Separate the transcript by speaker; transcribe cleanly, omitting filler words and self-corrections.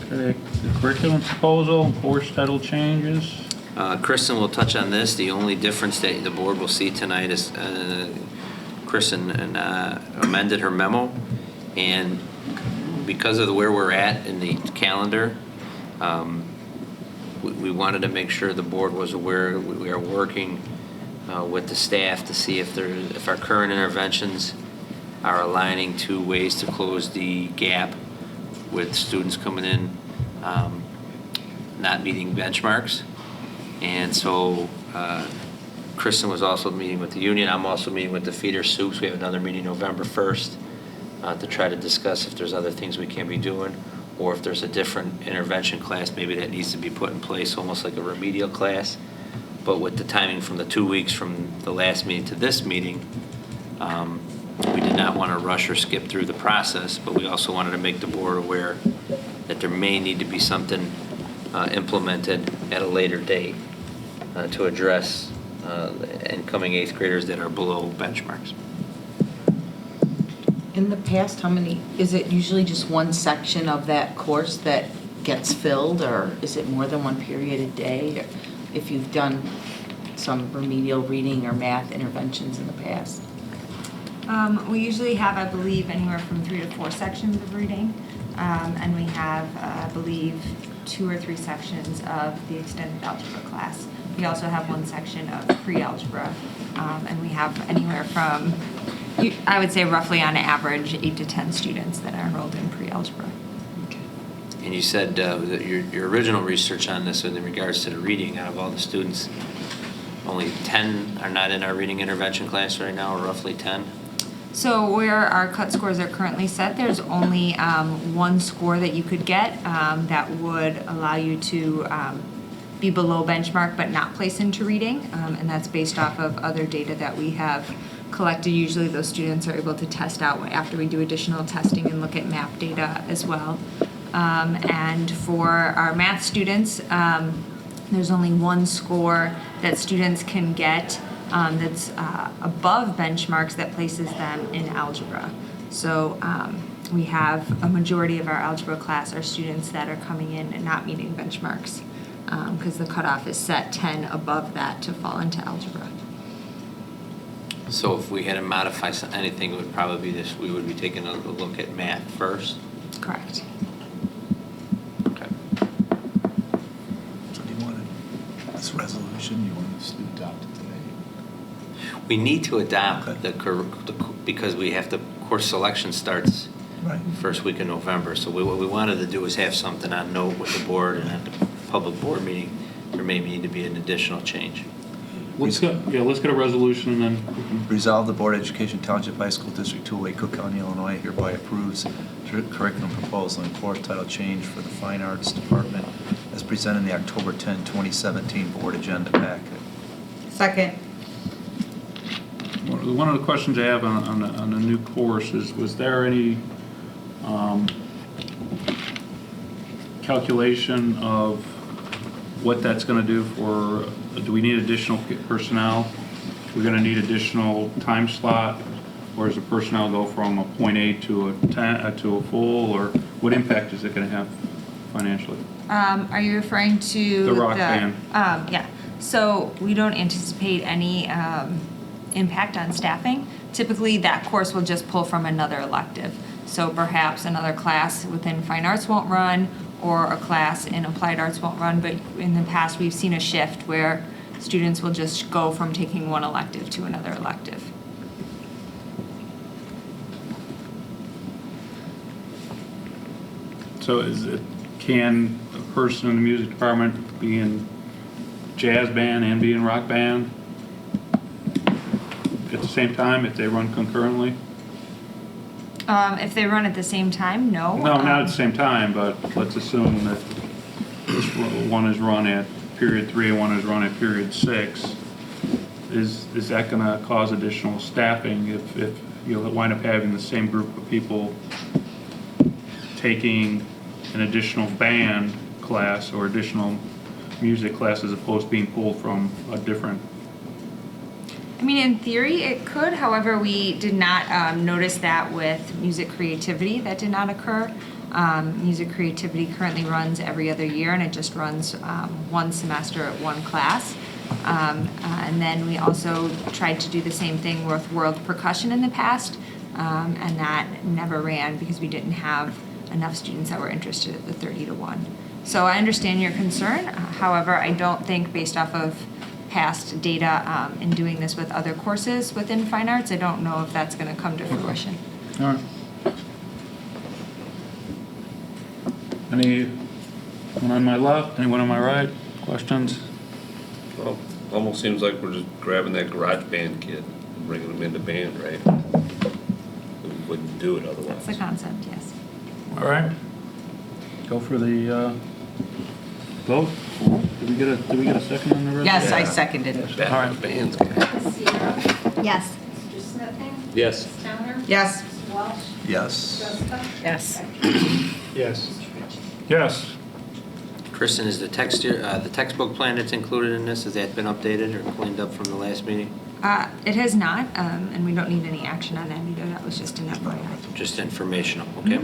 Speaker 1: The curriculum proposal, course title changes.
Speaker 2: Kristen will touch on this. The only difference that the board will see tonight is Kristen amended her memo, and because of where we're at in the calendar, we wanted to make sure the board was aware. We are working with the staff to see if our current interventions are aligning to ways to close the gap with students coming in not meeting benchmarks. And so Kristen was also meeting with the union. I'm also meeting with the feeder soups. We have another meeting November 1st to try to discuss if there's other things we can be doing, or if there's a different intervention class maybe that needs to be put in place, almost like a remedial class. But with the timing from the 2 weeks from the last meeting to this meeting, we did not want to rush or skip through the process, but we also wanted to make the board aware that there may need to be something implemented at a later date to address incoming 8th graders that are below benchmarks.
Speaker 3: In the past, how many, is it usually just one section of that course that gets filled, or is it more than one period a day? If you've done some remedial reading or math interventions in the past?
Speaker 4: We usually have, I believe, anywhere from 3 to 4 sections of reading, and we have, I believe, 2 or 3 sections of the extended algebra class. We also have 1 section of pre-algebra, and we have anywhere from, I would say roughly on average, 8 to 10 students that are enrolled in pre-algebra.
Speaker 2: And you said that your original research on this in regards to the reading, out of all the students, only 10 are not in our reading intervention class right now, or roughly 10?
Speaker 4: So where our cut scores are currently set, there's only 1 score that you could get that would allow you to be below benchmark but not place into reading, and that's based off of other data that we have collected. Usually those students are able to test out after we do additional testing and look at map data as well. And for our math students, there's only 1 score that students can get that's above benchmarks that places them in algebra. So we have a majority of our algebra class are students that are coming in and not meeting benchmarks because the cutoff is set 10 above that to fall into algebra.
Speaker 2: So if we had to modify anything, it would probably be this, we would be taking a look at math first?
Speaker 4: Correct.
Speaker 2: Okay.
Speaker 5: So do you want this resolution, you want us to adopt it today?
Speaker 2: We need to adopt
Speaker 5: Okay.
Speaker 2: because we have to, course selection starts
Speaker 5: Right.
Speaker 2: first week in November. So what we wanted to do is have something on note with the board, and at the public board meeting, there may need to be an additional change.
Speaker 1: Let's get a resolution and then
Speaker 5: Resolve the Board of Education Township High School District 208, Cook County, Illinois hereby approves curriculum proposal and course title change for the Fine Arts Department as presented in the October 10, 2017 Board Agenda Packet.
Speaker 3: Second.
Speaker 1: one of the questions I have on the new course is, was there any calculation of what that's going to do for, do we need additional personnel? We're going to need additional time slot, or does the personnel go from a point A to a full, or what impact is it going to have financially?
Speaker 4: Are you referring to
Speaker 1: The rock band.
Speaker 4: Yeah. So we don't anticipate any impact on staffing. Typically, that course will just pull from another elective. So perhaps another class within fine arts won't run, or a class in applied arts won't run. But in the past, we've seen a shift where students will just go from taking one elective to another elective.
Speaker 1: So can a person in the music department be in jazz band and be in rock band at the same time if they run concurrently?
Speaker 4: If they run at the same time, no.
Speaker 1: No, not at the same time, but let's assume that one is run at period 3 and one is run at period 6. Is that going to cause additional staffing if you'll wind up having the same group of people taking an additional band class or additional music class as opposed to being pulled from a different?
Speaker 4: I mean, in theory, it could. However, we did not notice that with music creativity. That did not occur. Music creativity currently runs every other year, and it just runs one semester at one class. And then we also tried to do the same thing with world percussion in the past, and that never ran because we didn't have enough students that were interested at the 30-to-1. So I understand your concern. However, I don't think, based off of past data in doing this with other courses within fine arts, I don't know if that's going to come to fruition.
Speaker 1: All right. Anyone on my left, anyone on my right? Questions?
Speaker 6: Well, almost seems like we're just grabbing that garage band kid and bringing him into band, right? We wouldn't do it otherwise.
Speaker 4: That's the concept, yes.
Speaker 1: All right. Go for the vote. Did we get a second on the resolution?
Speaker 3: Yes, I
Speaker 5: Yeah.
Speaker 3: seconded it.
Speaker 1: All right.
Speaker 6: Band's good.
Speaker 7: Ms. Sierra.
Speaker 4: Yes.
Speaker 7: Mr. Smithing.
Speaker 6: Yes.
Speaker 7: Ms. Towner.
Speaker 3: Yes.
Speaker 7: Ms. Welch.
Speaker 5: Yes.
Speaker 7: Jessica.
Speaker 3: Yes.
Speaker 1: Yes. Yes.
Speaker 2: Kristen, is the textbook plan that's included in this, has that been updated or cleaned up from the last meeting?
Speaker 4: It has not, and we don't need any action on that either. That was just an FYI.
Speaker 2: Just informational, okay?